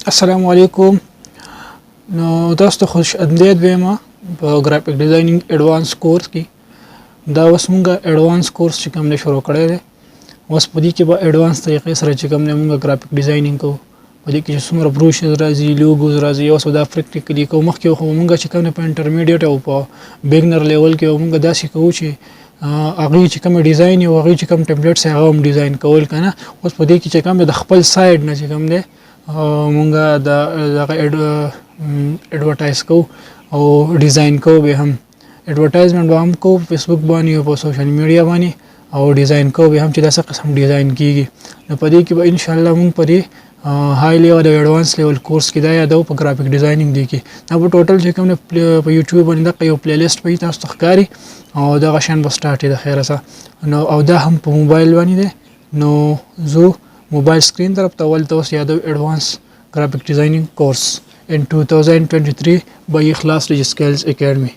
السلام علیکم. نو تاسو ته خوش آمدید وایم په ګرافیک ډیزاینینګ ایڈوانس کورس کې. دا اوس مونږه ایڈوانس کورس چې کوم نه شروع کړی دی. اوس په دې کې به ایڈوانس طریقې سره چې کوم نه مونږه ګرافیک ډیزاینینګ کوو. په دې کې چې څومره بروشز راځي، لوګوز راځي، اوس دا پریکټیکلی کوو. مخکې خو مونږه چې کوم نه په انټرمیډیټ او په بیګنر لیول کې مونږه داسې کوو چې هغه چې کوم ډیزاین او هغه چې کوم ټمپلیټس هغه هم ډیزاین کول کنه. اوس په دې کې چې کوم د خپل سایډ نه چې کوم دی مونږه د ایڈورټایز کو او ډیزاین کو به هم ایڈورټایزمنت به هم کو فیسبوک باندې او په سوشل میډیا باندې او ډیزاین کو به هم چې داسې قسم ډیزاین کیږي. نو په دې کې به ان شاء الله مونږ په دې های لیول او ایڈوانس لیول کورس کې دا یادو په ګرافیک ډیزاینینګ دی کې دا په ټوټل چې کوم په یوټیوب باندې د یو پلی لیست په تاسو ښکاری او دا غشن به سٹارټ د خیره سره نو او دا هم په موبایل باندې دی. نو زه موبایل سکرین طرف ته ول تاسو یادو ایڈوانس graphic designing course in 2023 by Ikhlas Digi Skills Academy.